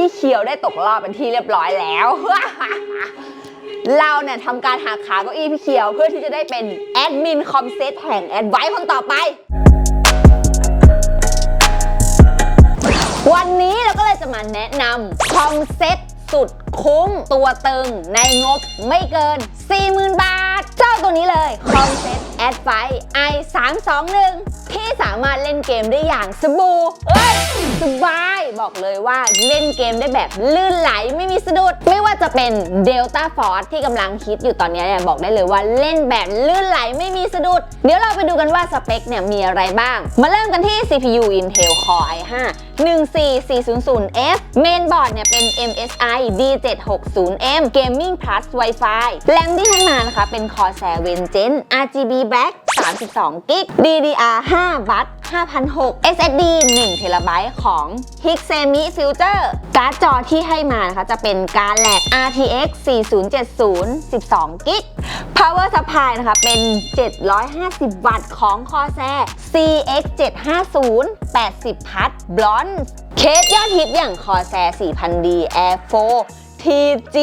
พี่เขียวได้ตกรอบเป็นที่เรียบร้อยแล้ว เราเนี่ยทำการหาขาเก้าอี้พี่เขียวเพื่อที่จะได้เป็นแอดมินคอมเซตแห่งแอดไวคนต่อไปวันนี้เราก็เลยจะมาแนะนำคอมเซตสุดคุ้มตัวตึงในงบไม่เกิน 40,000 บาทเจ้าตัวนี้เลยคอมเซตแอดไฟ i321 ที่สามารถเล่นเกมได้อย่างสบายบอกเลยว่าเล่นเกมได้แบบลื่นไหลไม่มีสะดุดไม่ว่าจะเป็น Delta Force ที่กำลังฮิตอยู่ตอนนี้เนี่ยบอกได้เลยว่าเล่นแบบลื่นไหลไม่มีสะดุดเดี๋ยวเราไปดูกันว่าสเปคเนี่ยมีอะไรบ้างมาเริ่มกันที่ CPU Intel Core i5 14400F Mainboard เนี่ยเป็น MSI D760M Gaming Plus Wi-Fi แรมที่ให้มานะคะเป็น Core 7 Gen RGB Black 32GB DDR5 Bus 5,600 SSD 1TB ของ Hixemi Future การ์ดจอที่ให้มานะคะจะเป็นการ์ดแลก RTX 4070 12GB Power Supply นะคะเป็น750 วัตต์ของ Corsair CX750 80 พัทบลอนซ์เคสยอดฮิตอย่าง Corsair 4000D Air 4 TG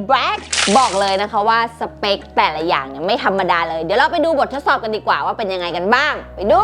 Black บอกเลยนะคะว่าสเปคแต่ละอย่างเนี่ยไม่ธรรมดาเลยเดี๋ยวเราไปดูบททดสอบกันดีกว่าว่าเป็นยังไงกันบ้างไปดู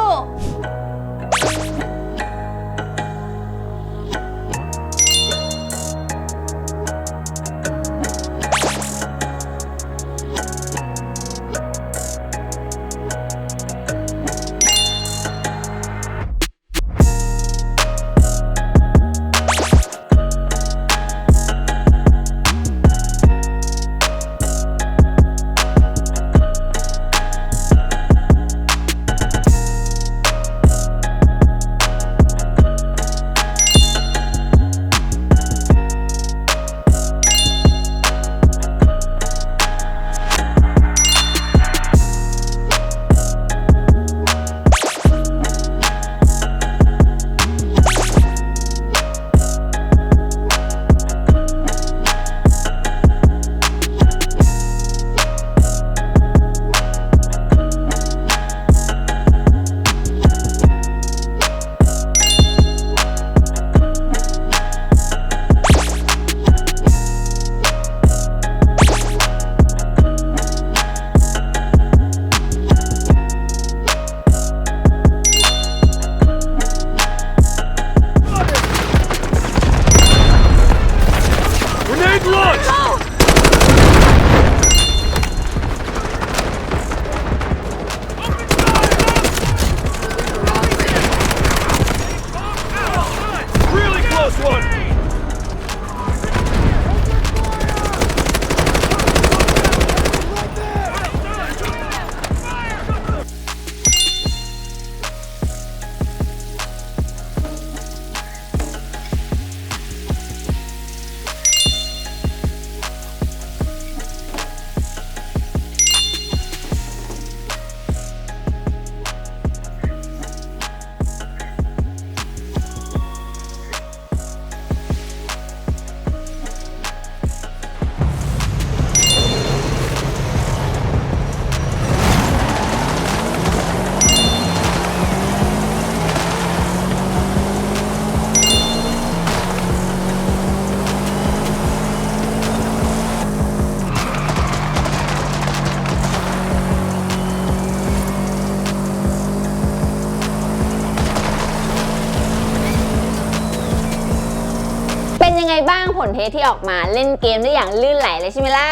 ยังไงบ้างผลเทสที่ออกมาเล่นเกมได้อย่างลื่นไหลเลยใช่ไหมล่ะ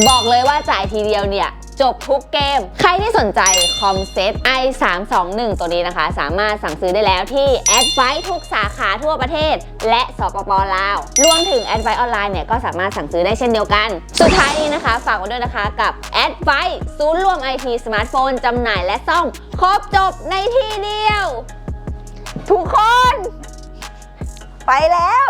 บอกเลยว่าจ่ายทีเดียวเนี่ยจบทุกเกมใครที่สนใจคอมเซต i321 ตัวนี้นะคะสามารถสั่งซื้อได้แล้วที่แอดไวทุกสาขาทั่วประเทศและสปป.ลาวรวมถึงแอดไวออนไลน์เนี่ยก็สามารถสั่งซื้อได้เช่นเดียวกันสุดท้ายนี้นะคะฝากไว้ด้วยนะคะกับแอดไวศูนย์รวม IT สมาร์ทโฟนจำหน่ายและซ่อมครบจบในที่เดียวทุกคนไปแล้ว